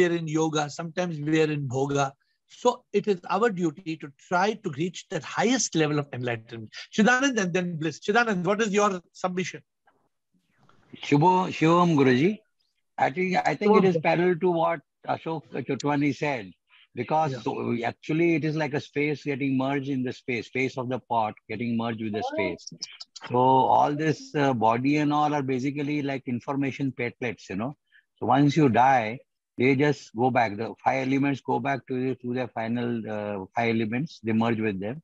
we are in yoga, sometimes we are in bhoga. So it is our duty to try to reach that highest level of enlightenment. Chidanand and then bliss. Chidanand, what is your submission? Shivam Guruji, I think it is parallel to what Ashok Chotwani said, because actually it is like a space getting merged in the space of the pot getting merged with the space. So all this body and all are basically like information platelets, you know. So once you die, they just go back. The five elements go back to their final five elements. They merge with them.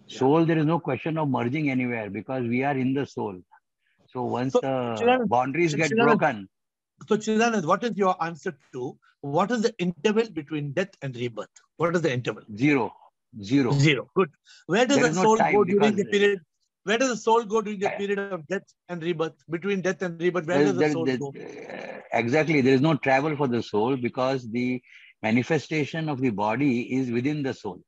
Soul, there is no question of merging anywhere because we are in the soul. So once the boundaries get broken. So Chidanand, what is your answer to what is the interval between death and rebirth? What is the interval? Zero. Good. Where does the soul go during the period? Where does the soul go during the period of death and rebirth? Between death and rebirth, where does the soul go? Exactly. There is no travel for the soul because the manifestation of the body is within the soul.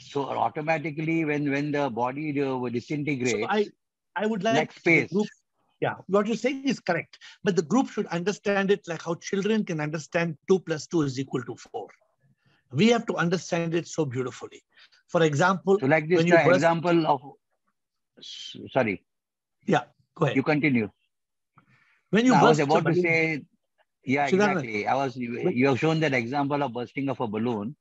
So automatically when the body disintegrates, so I would like space. The group, what you're saying is correct. But the group should understand it like how children can understand 2 + 2 is equal to 4. We have to understand it so beautifully. For example, so like this when you example of, sorry. Yeah, go ahead. You continue. When you I was burst about a balloon, to say, exactly. You have shown that example of bursting of a balloon.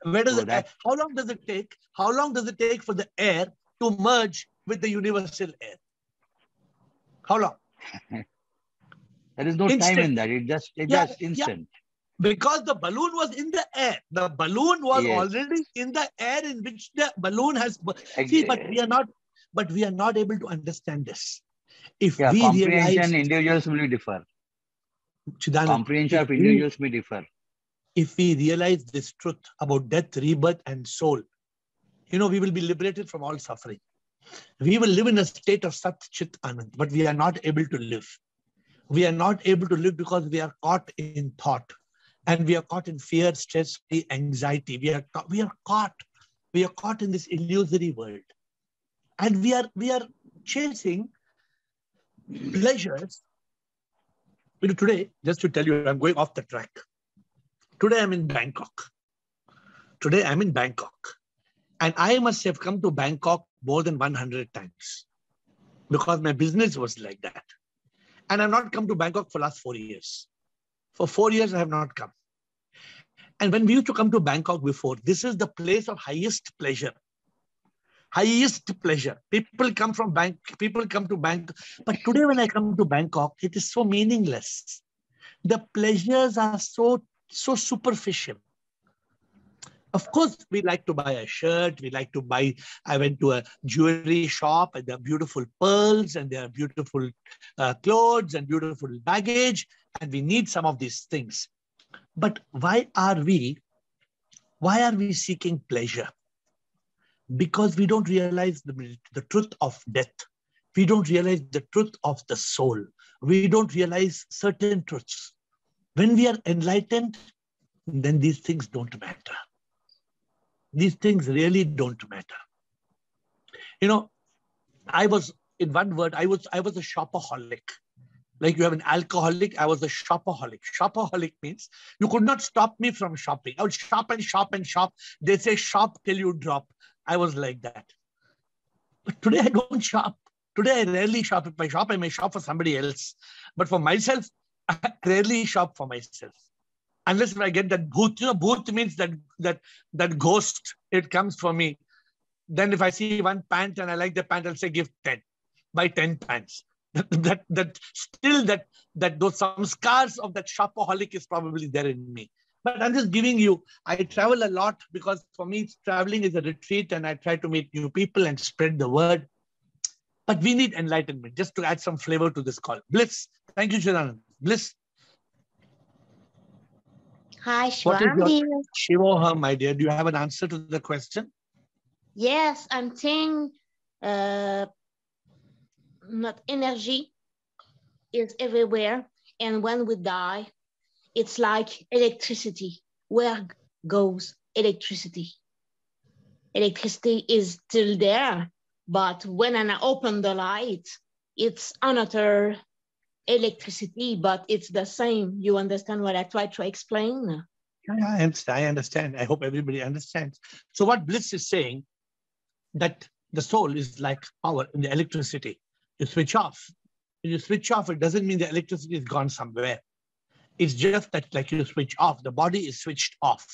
Where does how long does it take? How long does it take for the air to merge with the universal air? How long? There is no time in that. It's just instant. Because the balloon was in the air. The balloon was already in the air in which the balloon has. See, but we are not able to understand this. If we comprehension, individuals will differ. Chidanand, comprehension of individuals may differ. If we realize this truth about death, rebirth, and soul, we will be liberated from all suffering. We will live in a state of Sat Chit Anand, but we are not able to live. We are not able to live because we are caught in thought. And we are caught in fear, stress, anxiety. We are caught in this illusory world. And we are chasing pleasures. Today, just to tell you, I'm going off the track. Today I'm in Bangkok. And I must have come to Bangkok more than 100 times because my business was like that. And I've not come to Bangkok for the last 4 years. For 4 years, I have not come. And when we used to come to Bangkok before, this is the place of highest pleasure. People come to Bangkok. But today when I come to Bangkok, it is so meaningless. The pleasures are so superficial. Of course, we like to buy a shirt. I went to a jewelry shop and there are beautiful pearls and there are beautiful clothes and beautiful baggage. And we need some of these things. But why are we seeking pleasure? Because we don't realize the truth of death. We don't realize the truth of the soul. We don't realize certain truths. When we are enlightened, then these things don't matter. These things really don't matter. I was, in one word, I was a shopaholic. Like you have an alcoholic, I was a shopaholic. Shopaholic means you could not stop me from shopping. I would shop and shop and shop. They say shop till you drop. I was like that. But today I don't shop. Today I rarely shop. If I shop, I may shop for somebody else. But for myself, I rarely shop for myself. Unless if I get that booth. Booth means that ghost. It comes for me. Then if I see one pant and I like the pant, I'll say give 10. Buy 10 pants. Those some scars of that shopaholic is probably there in me. But I'm just giving you, I travel a lot because for me, traveling is a retreat and I try to meet new people and spread the word. But we need enlightenment just to add some flavor to this call. Bliss. Thank you, Chidanand. Bliss. Hi, Shivam. Shivoham, my dear, do you have an answer to the question? Yes, I'm saying not energy is everywhere. And when we die, it's like electricity. Where goes electricity? Electricity is still there, but when I open the light, it's another electricity, but it's the same. You understand what I try to explain? Yeah, I understand. I hope everybody understands. So what Bliss is saying, that the soul is like power in the electricity. You switch off. When you switch off, it doesn't mean the electricity is gone somewhere. It's just that, like, you switch off. The body is switched off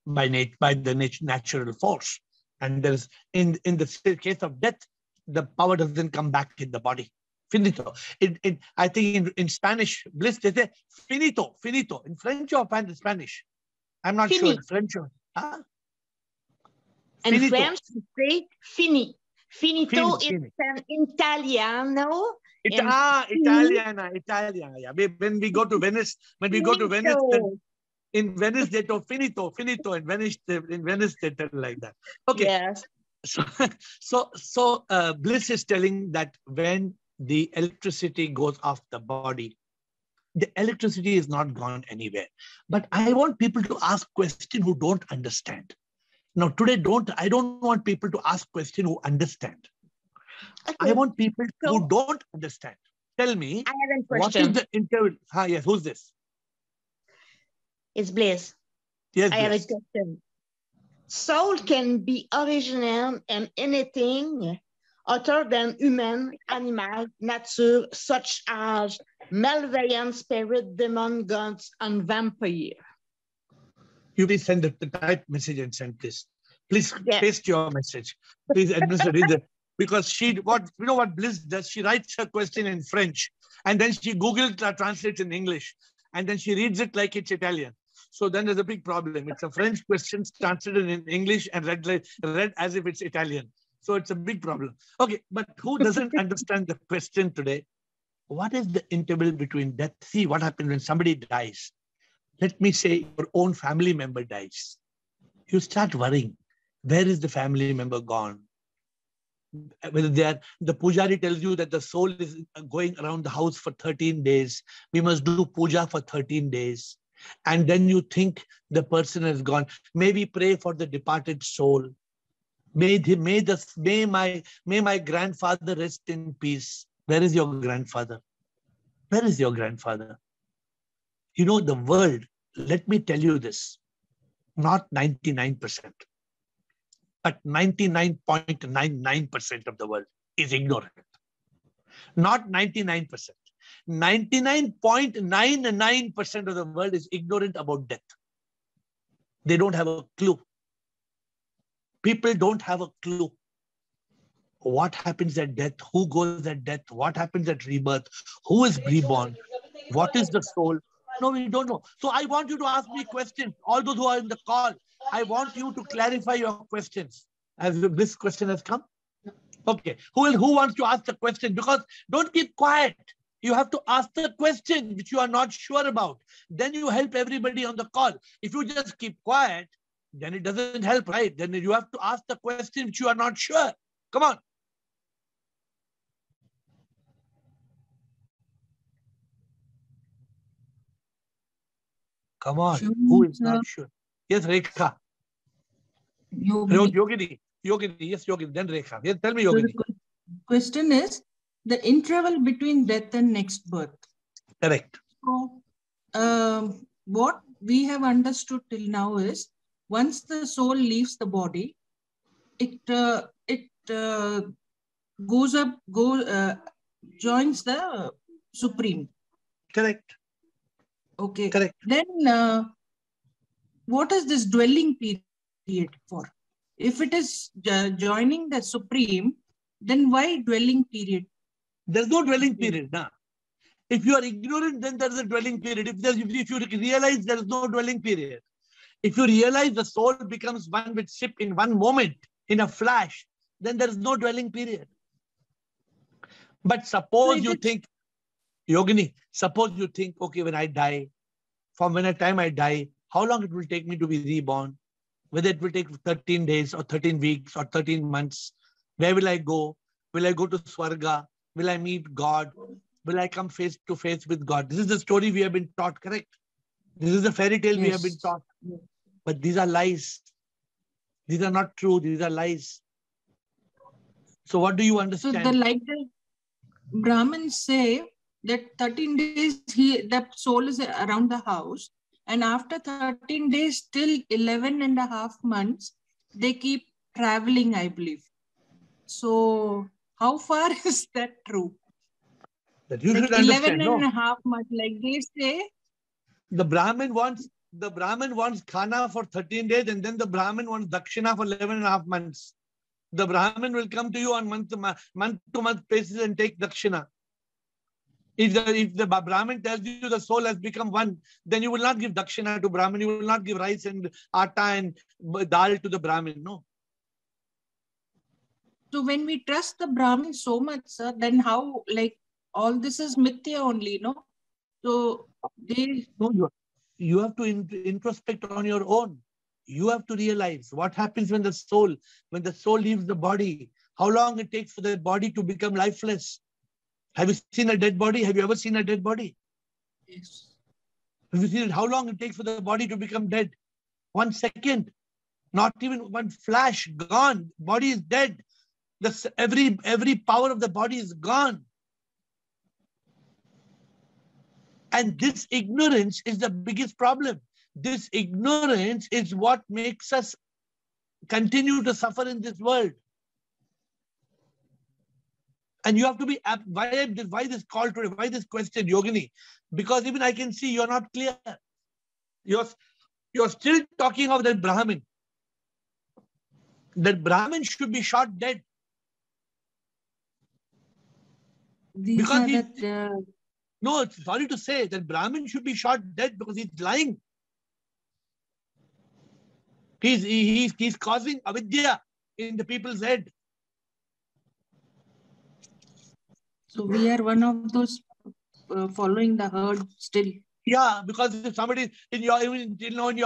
by the natural force. And there's in the case of death, the power doesn't come back in the body. Finito. I think in Spanish, Bliss, they say finito, finito. In French or Spanish? I'm not sure. French or in French, we say fini. Finito is an Italiano. Italiana. Yeah. When we go to Venice, in Venice they talk finito. In Venice they tell like that. Okay. Yes. So Bliss is telling that when the electricity goes off the body, the electricity is not gone anywhere. But I want people to ask questions who don't understand. Now today, I don't want people to ask questions who understand. Okay. I want people who don't understand. Tell me, I have a what is the interval? Yes, who's this? It's Bliss. Yes, I have a question. Soul can be original in anything other than human, animal, nature, such as malevolent spirit, demon, gods, and vampire. You will send the type message and send this. Please paste your message. Please administer because you know what Bliss does? She writes her question in French and then she translates in English and then she reads it like it's Italian. So then there's a big problem. It's a French question translated in English and read as if it's Italian. So it's a big problem. Okay, but who doesn't understand the question today? What is the interval between death? See what happens when somebody dies. Let me say your own family member dies. You start worrying. Where is the family member gone? Whether the pujari tells you that the soul is going around the house for 13 days. We must do puja for 13 days. And then you think the person has gone. Maybe pray for the departed soul. May my grandfather rest in peace. Where is your grandfather? Where is your grandfather? You know, the world, let me tell you this, not 99%, but 99.99% of the world is ignorant. Not 99%. 99.99% of the world is ignorant about death. They don't have a clue. People don't have a clue. What happens at death? Who goes at death? What happens at rebirth? Who is reborn? What is the soul? No, we don't know. So I want you to ask me questions. All those who are in the call, I want you to clarify your questions. As this question has come. Okay. Who wants to ask the question? Because don't keep quiet. You have to ask the question which you are not sure about. Then you help everybody on the call. If you just keep quiet, then it doesn't help, right? Then you have to ask the question which you are not sure. Come on. Come on. Who is not sure? Yes, Rekha. Yogini. Yes, Yogini. Then Rekha. Yes, tell me, Yogini. So the question is the interval between death and next birth. Correct. So, what we have understood till now is once the soul leaves the body, it joins the Supreme. Correct. Okay. Correct. Then what is this dwelling period for? If it is joining the Supreme, then why dwelling period? There's no dwelling period. Nah. If you are ignorant, then there's a dwelling period. If you realize there is no dwelling period. If you realize the soul becomes one with Sip in one moment, in a flash, then there is no dwelling period. But suppose you think, Yogini, suppose you think, okay, when I die, from when the time I die, how long it will take me to be reborn? Whether it will take 13 days or 13 weeks or 13 months. Where will I go? Will I go to Swarga? Will I meet God? Will I come face to face with God? This is the story we have been taught, correct? This is the fairy tale we have been taught. But these are lies. These are not true. These are lies. So what do you understand? So like the Brahmins say that 13 days the soul is around the house, and after 13 days till 11.5 months, they keep traveling, I believe. So how far is that true? That you like should understand. 11.5 months, like they say. The Brahmin wants khana for 13 days, and then the Brahmin wants dakshina for 11.5 months. The Brahmin will come to you on month to month basis and take dakshina. If the Brahmin tells you the soul has become one, then you will not give dakshina to Brahmin. You will not give rice and atta and dal to the Brahmin. No. So when we trust the Brahmin so much, sir, then how, like, all this is mithya only, no? So they... No, you have to introspect on your own. You have to realize what happens when the soul leaves the body, how long it takes for the body to become lifeless. Have you seen a dead body? Have you ever seen a dead body? Yes. Have you seen how long it takes for the body to become dead? 1 second, not even one flash, gone. Body is dead. Every power of the body is gone. And this ignorance is the biggest problem. This ignorance is what makes us continue to suffer in this world. And you have to be, why this call today? Why this question, Yogini? Because even I can see you're not clear. You're still talking of that Brahmin. That Brahmin should be shot dead. Because no, sorry to say, that Brahmin should be shot dead because he's lying. He's causing avidya in the people's head. So we are one of those following the herd still. Yeah, because if somebody in your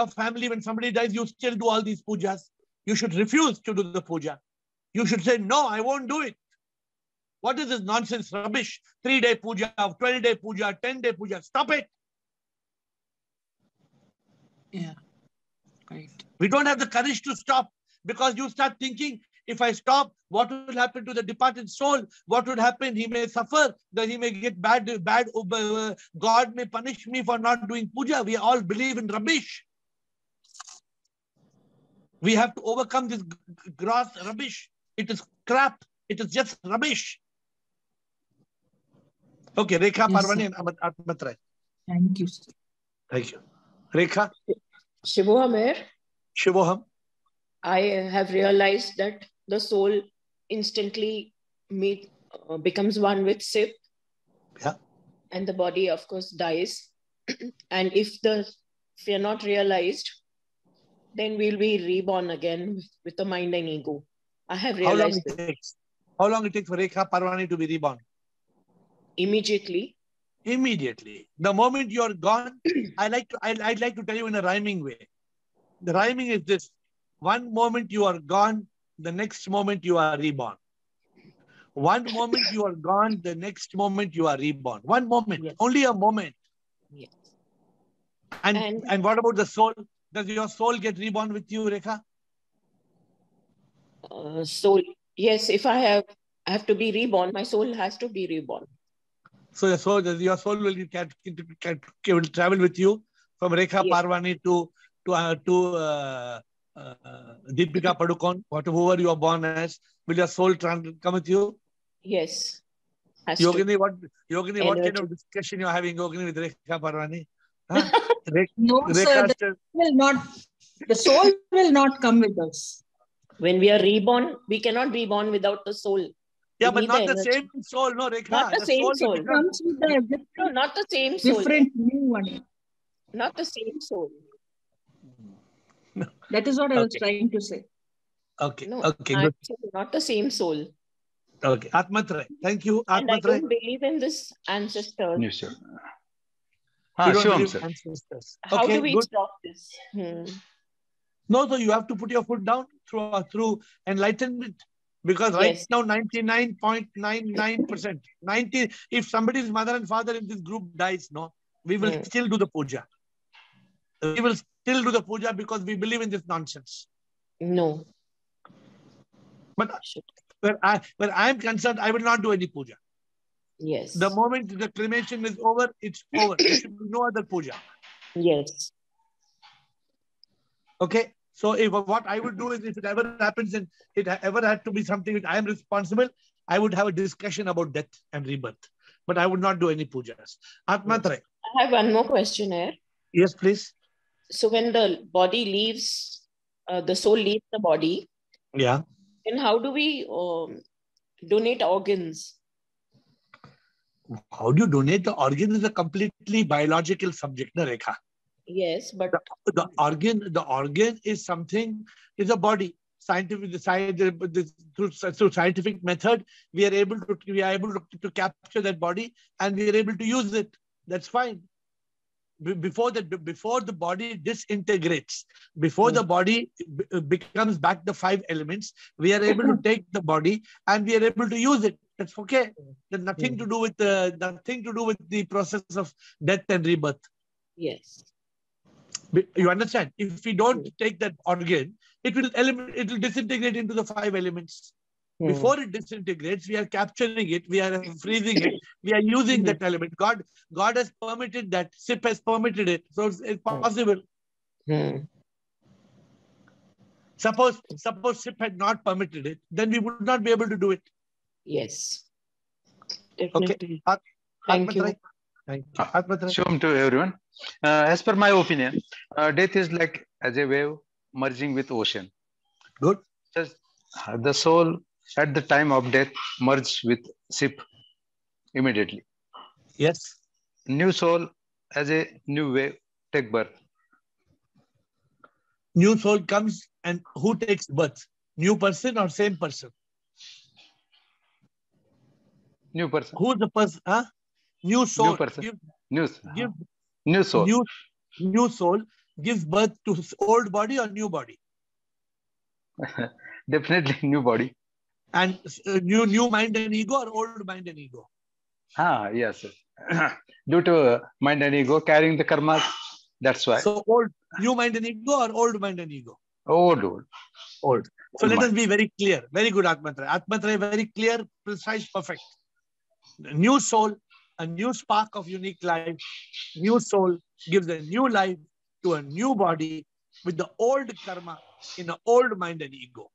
family, when somebody dies, you still do all these pujas. You should refuse to do the puja. You should say, no, I won't do it. What is this nonsense, rubbish? 3-day puja, 12-day puja, 10-day puja. Stop it. Yeah, right. We don't have the courage to stop because you start thinking, if I stop, what will happen to the departed soul? What would happen? He may suffer, that he may get bad. God may punish me for not doing puja. We all believe in rubbish. We have to overcome this gross rubbish. It is crap. It is just rubbish. Okay, Rekha, Yes, Parvani, and Atmatray. Thank you, sir. Thank you. Rekha. Shivoham AiR. Shivoham. I have realized that the soul instantly becomes one with Sip. Yeah. And the body, of course, dies. And if we are not realized, then we'll be reborn again with the mind and ego. I have realized How long it takes for Rekha Parvani to be reborn? Immediately. Immediately. The moment you are gone, I'd like to tell you in a rhyming way. The rhyming is this: one moment you are gone, the next moment you are reborn. One moment you are gone, the next moment you are reborn. One moment, yes. Only a moment. Yes. And what about the soul? Does your soul get reborn with you, Rekha? Soul, yes. If I have to be reborn, my soul has to be reborn. So your soul will travel with you from Rekha, yes. Parvani to Deepika Padukone, whoever you are born as. Will your soul come with you? Yes. Yogini, what kind of discussion you're having, Yogini, with Rekha Parvani? Huh? No, sir, the soul will not come with us. When we are reborn, we cannot be born without the soul. Yeah, but not the same soul, no, Rekha. Not the same soul. Comes with the no, not the same soul. Different new one. Not the same soul. That is what I was trying to say. Okay. No, okay. Good. Not the same soul. Okay. Atmatray. Thank you. Atmatray. And I don't believe in this ancestor. Yes, sir. You don't believe in ancestors. How do we stop this? No, so you have to put your foot down through enlightenment. Because right now, 99.99%, if somebody's mother and father in this group dies, no, we will still do the puja. We will still do the puja because we believe in this nonsense. No. But where I am concerned, I will not do any puja. Yes. The moment the cremation is over, it's over. There should be no other puja. Yes. Okay. So if what I would do is, if it ever happens and it ever had to be something which I am responsible, I would have a discussion about death and rebirth. But I would not do any pujas. Atmatre. I have one more question here. Yes, please. So when the body leaves, the soul leaves the body. Yeah. And how do we donate organs? How do you donate the organ is a completely biological subject, na Rekha? Yes, but the organ is something, is a body. Through scientific method, we are able to capture that body and we are able to use it. That's fine. Before the body disintegrates, before the body becomes back the 5 elements, we are able to take the body and we are able to use it. That's okay. There's nothing to do with the process of death and rebirth. Yes. You understand? If we don't take that organ, it will disintegrate into the 5 elements. Before it disintegrates, we are capturing it, we are freezing it, we are using that element. God has permitted that. SIP has permitted it, so it's possible. Suppose SIP had not permitted it, then we would not be able to do it. Yes. Definitely. Okay. Thank you. Thank you. Shalom to everyone. As per my opinion, death is like as a wave merging with ocean. Good. Just the soul at the time of death merges with ship immediately. Yes. New soul as a new wave take birth. New soul comes, and who takes birth? New person or same person? New person. Who's the person? Huh? New soul. New person. New soul. New soul gives birth to old body or new body? Definitely new body. And new mind and ego or old mind and ego? Yes. Due to mind and ego carrying the karma, that's why. So new mind and ego or old mind and ego? Old. So let us be very clear. Very good, Atmatre. Atmatre, very clear, precise, perfect. New soul, a new spark of unique life. New soul gives a new life to a new body with the old karma in an old mind and ego.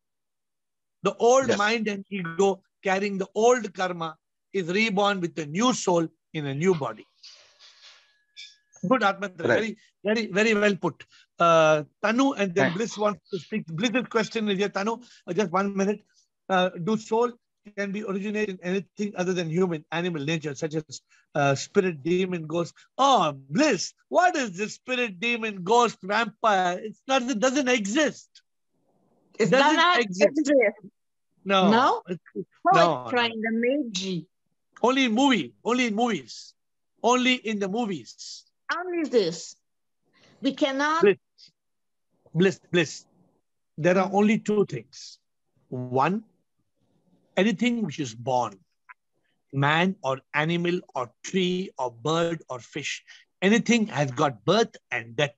The old mind and ego carrying the old karma is reborn with a new soul in a new body. Good, Atmatre. Right. Very, very well put. Tanu and then Bliss wants to speak. Bliss's question is here, Tanu. Just 1 minute. Do soul can be originated in anything other than human, animal nature, such as spirit, demon, ghost? Oh, Bliss, what is this spirit, demon, ghost, vampire? It doesn't exist. It doesn't exist. No. No? No. Trying the Meiji. Only in movies. Only in the movies. Only this. We cannot. Bliss. There are only 2 things. One, anything which is born, man or animal or tree or bird or fish, anything has got birth and death.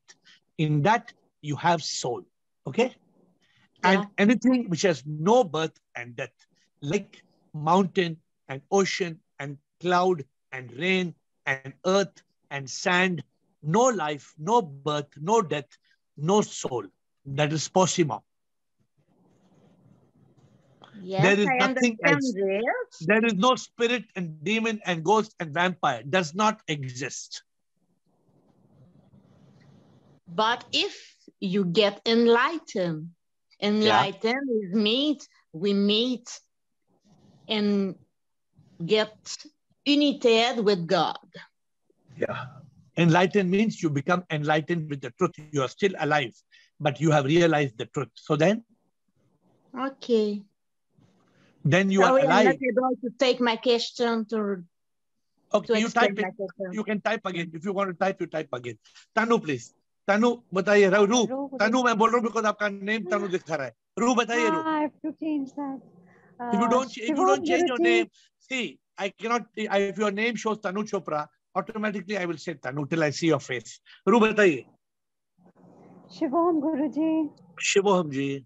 In that, you have soul. Okay? And anything which has no birth and death, like mountain and ocean and cloud and rain and earth and sand, no life, no birth, no death, no soul. That is posima. Yes, there is I nothing else. This. There is no spirit and demon and ghost and vampire. Does not exist. But if you get enlightened is we meet and get united with God. Yeah. Enlightened means you become enlightened with the truth. You are still alive, but you have realized the truth. So then? Okay. Then you are alive. I'm not able to take my question to you type it. You can type again. If you want to type, you type again. Tanu, please. Tanu, बताइए. Ru. Tanu, मैं बोल रहा हूँ because आपका name Tanu दिखा रहा है. Ru, बताइए. Ru. I have to change that. If you don't change your name, see, I cannot. If your name shows Tanu Chopra, automatically I will say Tanu till I see your face. Ru, बताइए. Shivoham Guruji. Shivoham ji.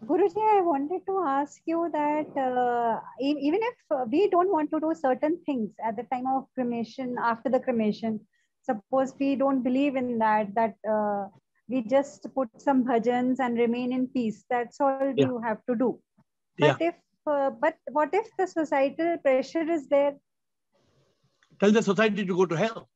Guruji, I wanted to ask you that even if we don't want to do certain things at the time of cremation, after the cremation, suppose we don't believe in that we just put some bhajans and remain in peace. That's all we have to do. But if, but what if the societal pressure is there? Tell the society to go to hell.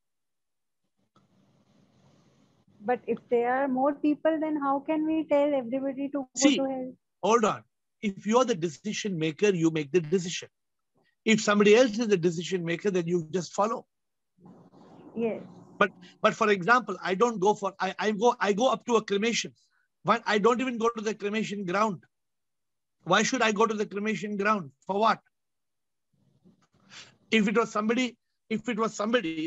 But if there are more people, then how can we tell everybody to go to hell? Hold on. If you're the decision maker, you make the decision. If somebody else is the decision maker, then you just follow. Yes. But for example, I don't go for, I go up to a cremation. But I don't even go to the cremation ground. Why should I go to the cremation ground? For what? If it was somebody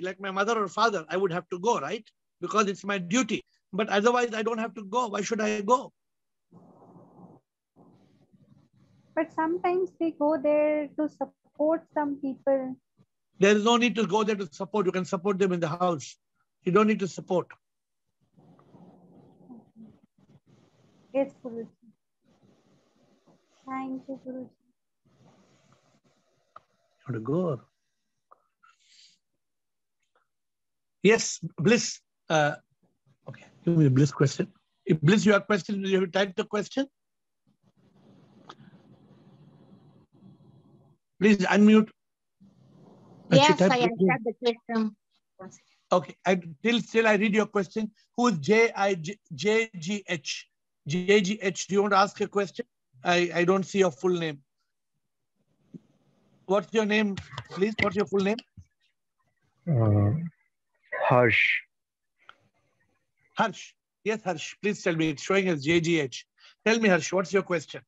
like my mother or father, I would have to go, right? Because it's my duty. But otherwise, I don't have to go. Why should I go? But sometimes we go there to support some people. There is no need to go there to support. You can support them in the house. You don't need to support. Yes, Guruji. Thank you, Guruji. You want to go? Yes, Bliss. Okay, give me a Bliss question. If Bliss, you have a question, you have typed the question? Please unmute. Yes, I answered the question. Okay, still I read your question. Who is JGH? JGH, do you want to ask a question? I don't see your full name. What's your name, please? What's your full name? Harsh. Harsh. Yes, Harsh. Please tell me. It's showing as JGH. Tell me, Harsh, what's your question?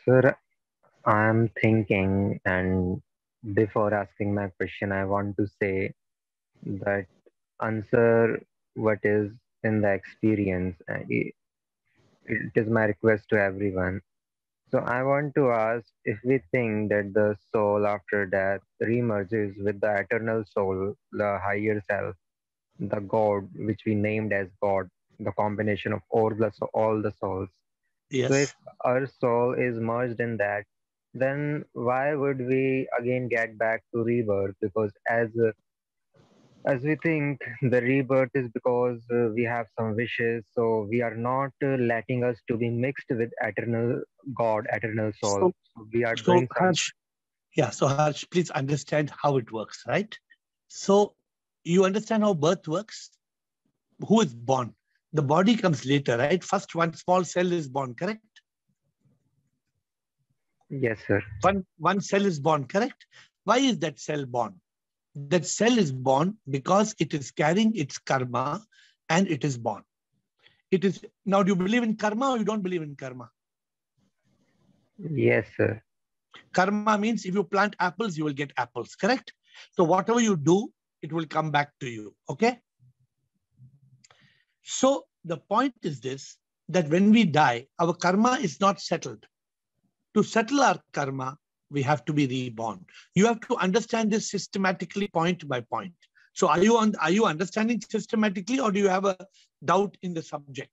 Sir, I'm thinking, and before asking my question, I want to say that answer what is in the experience. It is my request to everyone. So I want to ask if we think that the soul after death remerges with the eternal soul, the higher self, the God, which we named as God, the combination of all the souls. Yes. So if our soul is merged in that, then why would we again get back to rebirth? Because as we think the rebirth is because we have some wishes, so we are not letting us to be mixed with eternal God, eternal soul. So we are doing some. Harsh, yeah, so Harsh, please understand how it works, right? So you understand how birth works? Who is born? The body comes later, right? First, one small cell is born, correct? Yes, sir. One cell is born, correct? Why is that cell born? That cell is born because it is carrying its karma and it is born. It is now, do you believe in karma or you don't believe in karma? Yes, sir. Karma means if you plant apples, you will get apples, correct? So whatever you do, it will come back to you, okay? So the point is this, that when we die, our karma is not settled. To settle our karma, we have to be reborn. You have to understand this systematically, point by point. So are you understanding systematically, or do you have a doubt in the subject?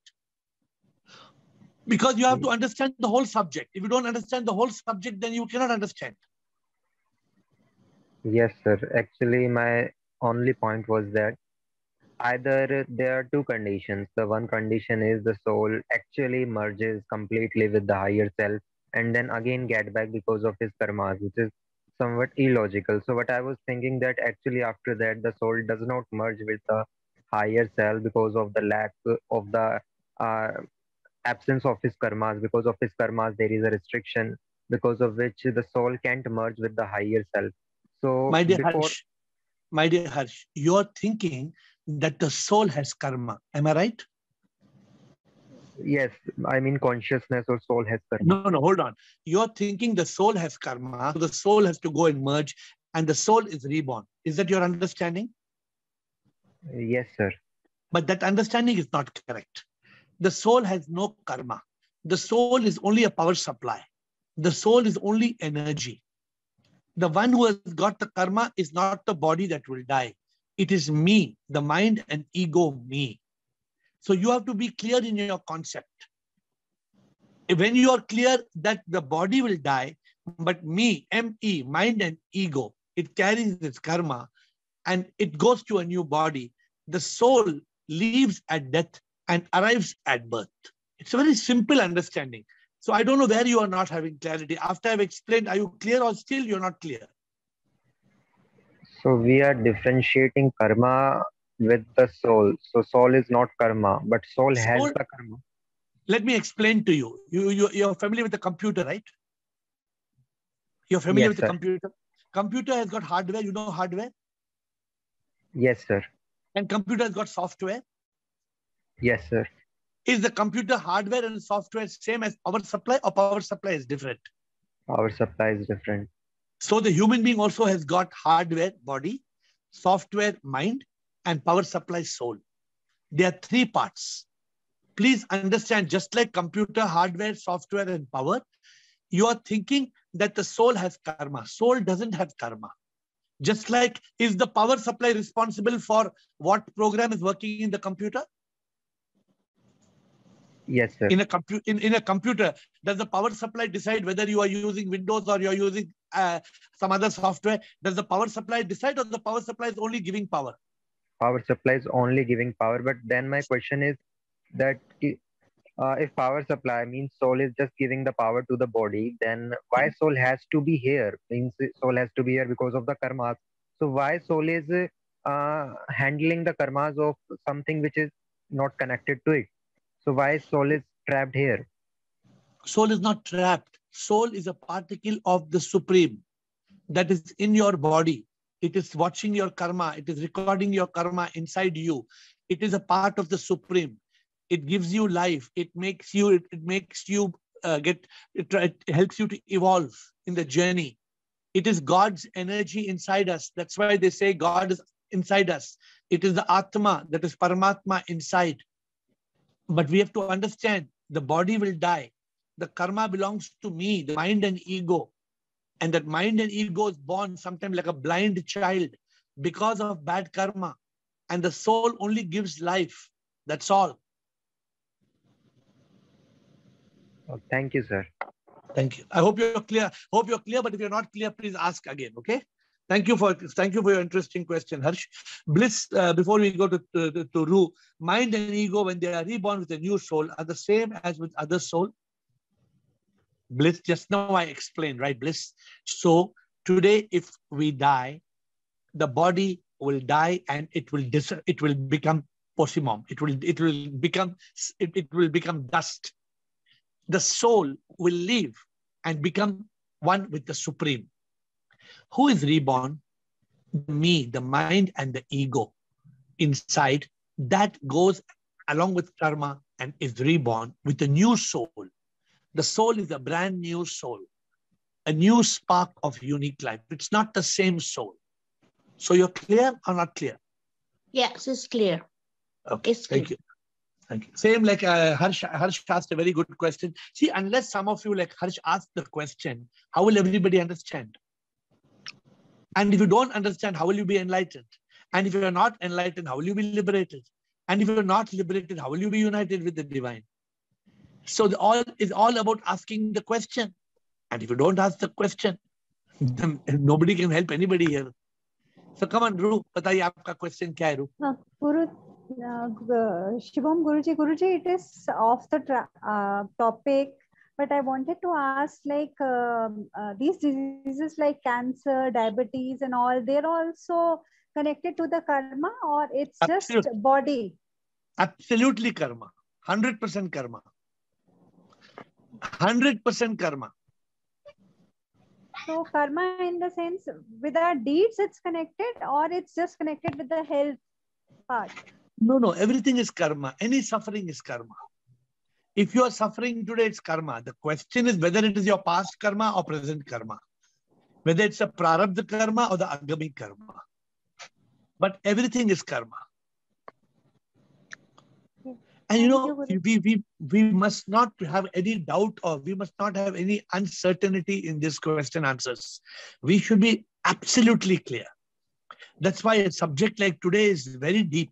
Because you have to understand the whole subject. If you don't understand the whole subject, then you cannot understand. Yes, sir. Actually, my only point was that either there are two conditions. The one condition is the soul actually merges completely with the higher self and then again get back because of his karmas, which is somewhat illogical. So what I was thinking that actually after that the soul does not merge with the higher self because of the lack of the absence of his karmas. Because of his karmas there is a restriction because of which the soul can't merge with the higher self. So my dear Harsh, you're thinking that the soul has karma. Am I right? Yes, I mean consciousness or soul has karma. No, hold on. You're thinking the soul has karma, so the soul has to go and merge, and the soul is reborn. Is that your understanding? Yes, sir. But that understanding is not correct. The soul has no karma. The soul is only a power supply. The soul is only energy. The one who has got the karma is not the body that will die. It is me, the mind and ego me. So you have to be clear in your concept. When you are clear that the body will die, but me, M-E, mind and ego, it carries its karma and it goes to a new body. The soul leaves at death and arrives at birth. It's a very simple understanding. So I don't know where you are not having clarity. After I've explained, are you clear or still you're not clear? So we are differentiating karma with the soul. So soul is not karma, but soul has the karma. Let me explain to you. You're familiar with the computer, right? You're familiar with the computer? Computer has got hardware. You know hardware? Yes, sir. And computer has got software? Yes, sir. Is the computer hardware and software same as power supply, or power supply is different? Power supply is different. So the human being also has got hardware, body, software, mind, and power supply, soul. There are three parts. Please understand, just like computer, hardware, software, and power, you are thinking that the soul has karma. Soul doesn't have karma. Just like, is the power supply responsible for what program is working in the computer? Yes, sir. In a computer, does the power supply decide whether you are using Windows or you are using some other software? Does the power supply decide, or the power supply is only giving power? Power supply is only giving power. But then my question is that if power supply means soul is just giving the power to the body, then why soul has to be here? Means soul has to be here because of the karmas. So why soul is handling the karmas of something which is not connected to it? So why soul is trapped here? Soul is not trapped. Soul is a particle of the Supreme that is in your body. It is watching your karma. It is recording your karma inside you. It is a part of the Supreme. It gives you life. It makes you. It helps you to evolve in the journey. It is God's energy inside us. That's why they say God is inside us. It is the Atma, that is Paramatma inside. But we have to understand the body will die. The karma belongs to me, the mind and ego. And that mind and ego is born sometimes like a blind child because of bad karma. And the soul only gives life. That's all. Oh, thank you, sir. Thank you. I hope you're clear. Hope you're clear, but if you're not clear, please ask again, okay? Thank you for your interesting question, Harsh. Bliss, before we go to Ru, mind and ego, when they are reborn with a new soul, are the same as with other soul? Bliss, just now I explained, right, Bliss? So today, if we die, the body will die and it will become posimum. It will become dust. The soul will live and become one with the Supreme. Who is reborn? Me, the mind and the ego inside, that goes along with karma and is reborn with a new soul. The soul is a brand new soul, a new spark of unique life. It's not the same soul. So you're clear or not clear? Yes, it's clear. Okay, it's clear. Thank you. Thank you. Same like Harsh asked a very good question. See, unless some of you like Harsh asked the question, how will everybody understand? And if you don't understand, how will you be enlightened? And if you are not enlightened, how will you be liberated? And if you are not liberated, how will you be united with the divine? So all is all about asking the question. And if you don't ask the question, then nobody can help anybody here. So come on, Ru, बताइए आपका question क्या है, Ru? Shivam Guruji, it is off the topic, but I wanted to ask, like these diseases like cancer, diabetes, and all, they're also connected to the karma, or it's just body? Absolutely karma. 100% karma. 100% karma. So karma in the sense with our deeds it's connected, or it's just connected with the health part? No, everything is karma. Any suffering is karma. If you are suffering today, it's karma. The question is whether it is your past karma or present karma. Whether it's a prarabdha karma or the agami karma. But everything is karma. And you know, we must not have any doubt, or we must not have any uncertainty in this question answers. We should be absolutely clear. That's why a subject like today is very deep.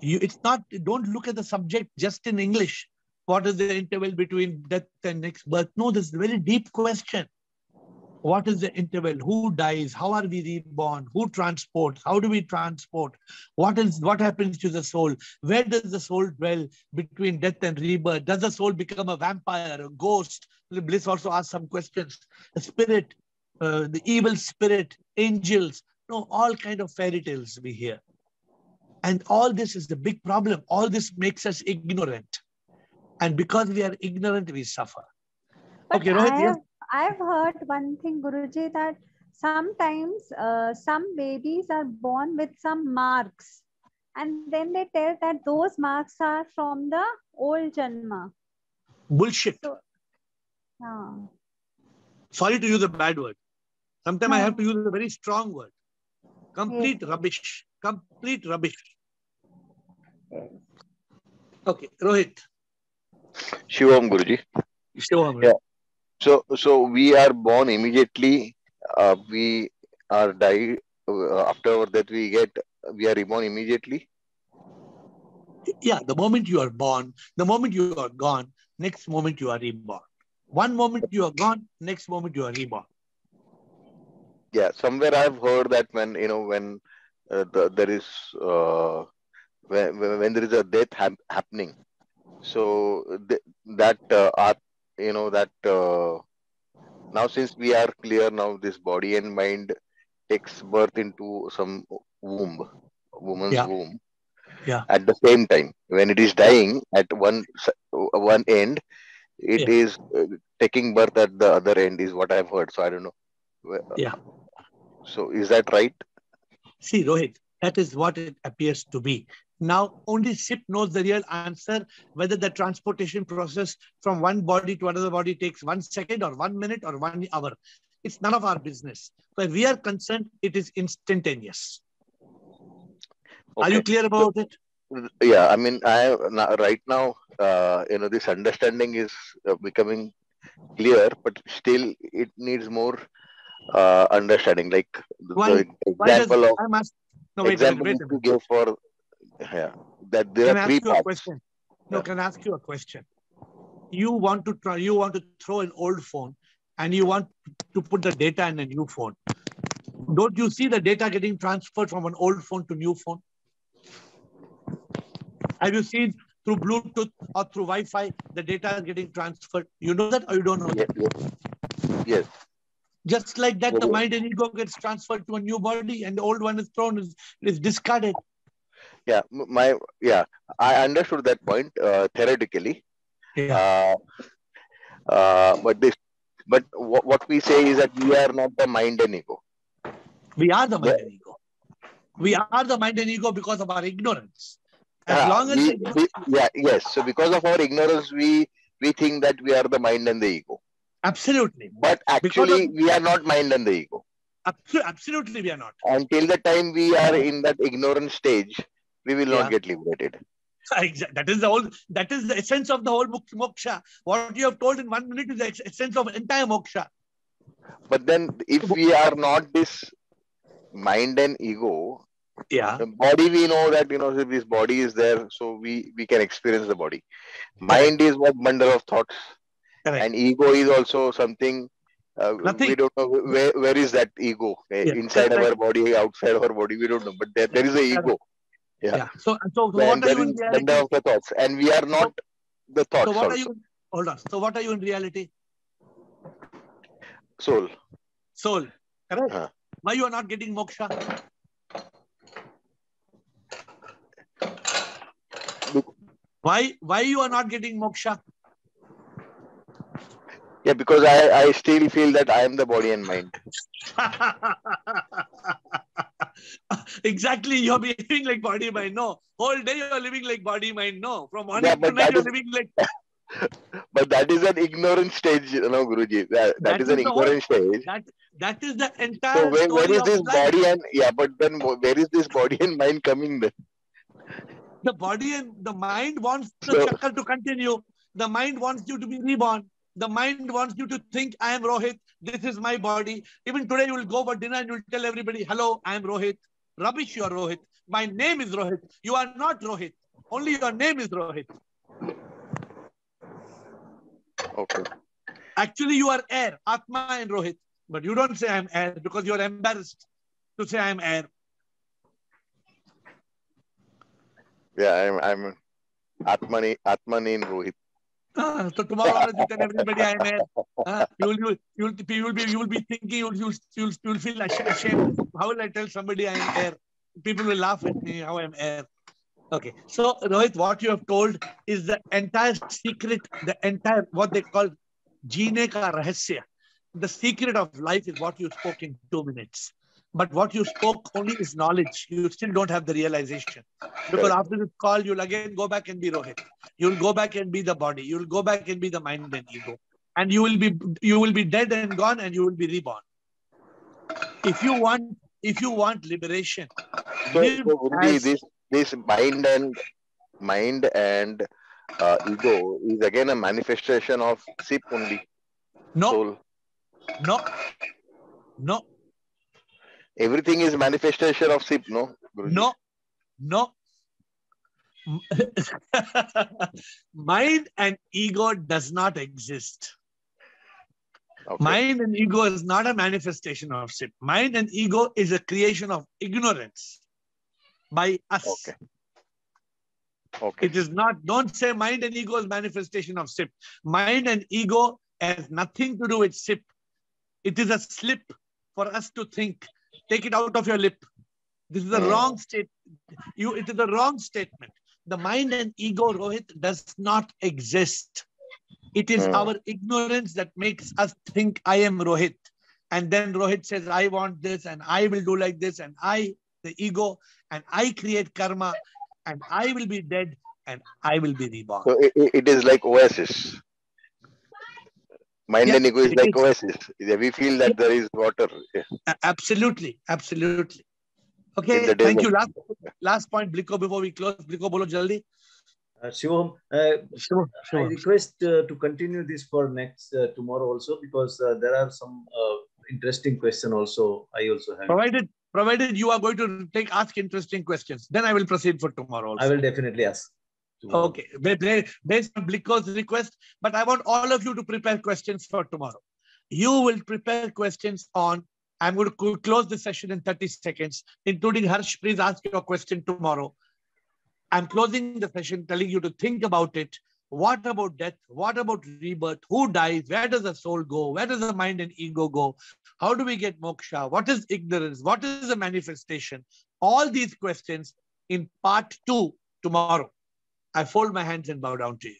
Don't look at the subject just in English. What is the interval between death and next birth? No, this is a very deep question. What is the interval? Who dies? How are we reborn? Who transports? How do we transport? What happens to the soul? Where does the soul dwell between death and rebirth? Does the soul become a vampire, a ghost? Bliss also asked some questions. The spirit, the evil spirit, angels, no, all kind of fairy tales we hear. And all this is the big problem. All this makes us ignorant. And because we are ignorant, we suffer. But okay, Rohit, I've heard one thing, Guruji, that sometimes some babies are born with some marks. And then they tell that those marks are from the old Janma. Bullshit. So, sorry to use a bad word. Sometimes No. I have to use a very strong word. Complete Yes. rubbish. Complete rubbish. Yes. Okay, Rohit. Shivam Guruji. Shivam. Yeah. So we are born immediately. We are died. After that, we are reborn immediately. Yeah, the moment you are born, the moment you are gone, next moment you are reborn. One moment you are gone, next moment you are reborn. Yeah, somewhere I've heard that when there is when there is a death happening, so now since we are clear now, this body and mind takes birth into some woman's womb. Yeah. At the same time, when it is dying at one end, it is taking birth at the other end, is what I've heard. So I don't know. Yeah. So is that right? See, Rohit, that is what it appears to be. Now, only SIP knows the real answer, whether the transportation process from one body to another body takes 1 second or 1 minute or 1 hour. It's none of our business. Where we are concerned, it is instantaneous. Okay. Are you clear about it? Yeah, I mean, right now, this understanding is becoming clear, but still it needs more understanding. Like the example of example you give for that there are three parts. Can I ask you a question? You want to throw an old phone and you want to put the data in a new phone. Don't you see the data getting transferred from an old phone to new phone? Have you seen through Bluetooth or through Wi-Fi, the data is getting transferred? You know that or you don't know that? Yes. Just like that, the mind and ego gets transferred to a new body and the old one is thrown, is discarded. Yeah, I understood that point theoretically. Yeah. But what we say is that we are not the mind and ego. We are the mind and ego. We are the mind and ego because of our ignorance. As long as yes. So because of our ignorance, we think that we are the mind and the ego. Absolutely. But actually, we are not mind and the ego. Absolutely, we are not. Until the time we are in that ignorant stage, we will not get liberated. Exactly. That is the essence of the whole moksha. What you have told in 1 minute is the essence of entire moksha. But then, if we are not this mind and ego, body, we know that this body is there, so we can experience the body. Mind is what bundle of thoughts. Correct. And ego is also something we don't know where is that ego, inside our body, outside our body, we don't know, but there is a ego. Yeah. So what are you in reality? Bundle of the thoughts, and we are not the thoughts. So what are you? Hold on. So what are you in reality? Soul. Correct. Why you are not getting moksha? Why you are not getting moksha? Yeah, because I still feel that I am the body and mind. Exactly, you're behaving like body mind. No, whole day you're living like body mind. No, from morning to night you're living like. But that is an ignorant stage, Guruji. That is an ignorant stage. That is the entire. So where is this body and but then where is this body and mind coming then? The body and the mind wants the chakra to continue. The mind wants you to be reborn. The mind wants you to think, I am Rohit. This is my body. Even today you will go for dinner and you will tell everybody, hello, I am Rohit. Rubbish, you are Rohit. My name is Rohit. You are not Rohit. Only your name is Rohit. Okay. Actually, you are air, Atma and Rohit. But you don't say I'm air because you're embarrassed to say I'm air. Yeah, I'm Atmani in Rohit. So tomorrow onwards you tell everybody I am air. You'll be thinking you'll feel ashamed. How will I tell somebody I am air? People will laugh at me how I'm air. Okay. So Rohit, what you have told is the entire secret, the entire what they call Jeene ka rahasya. The secret of life is what you spoke in 2 minutes. But what you spoke only is knowledge. You still don't have the realization. Because Correct. after this call, you'll again go back and be Rohit. You'll go back and be the body. You'll go back and be the mind and ego. And you will be dead and gone and you will be reborn. If you want liberation, So live Guruji, as this mind and ego is again a manifestation of SIP only. no, Soul. no. Everything is manifestation of SIP, no, Guruji? No. Mind and ego does not exist. Okay. Mind and ego is not a manifestation of SIP. Mind and ego is a creation of ignorance by us. Okay. Okay. It is not, don't say mind and ego is manifestation of SIP. Mind and ego has nothing to do with SIP. It is a slip for us to think. Take it out of your lip. This is the wrong statement. It is the wrong statement. The mind and ego, Rohit, does not exist. It is our ignorance that makes us think I am Rohit. And then Rohit says, I want this and I will do like this and I, the ego, and I create karma and I will be dead and I will be reborn. So it is like oasis. Mind and ego is like oasis. We feel that there is water. Yeah. Absolutely. Absolutely. Okay, thank you. Last point, Bliko, before we close. Bliko, bolo jaldi. Shivam, sure. I request to continue this for next tomorrow also, because there are some interesting questions also. I also have. Provided you are going to ask interesting questions, then I will proceed for tomorrow also. I will definitely ask. Tomorrow. Okay, based on Bliko's request, but I want all of you to prepare questions for tomorrow. You will prepare questions on. I'm going to close the session in 30 seconds, including Harsh. Please ask your question tomorrow. I'm closing the session, telling you to think about it. What about death? What about rebirth? Who dies? Where does the soul go? Where does the mind and ego go? How do we get moksha? What is ignorance? What is a manifestation? All these questions in part 2 tomorrow. I fold my hands and bow down to you.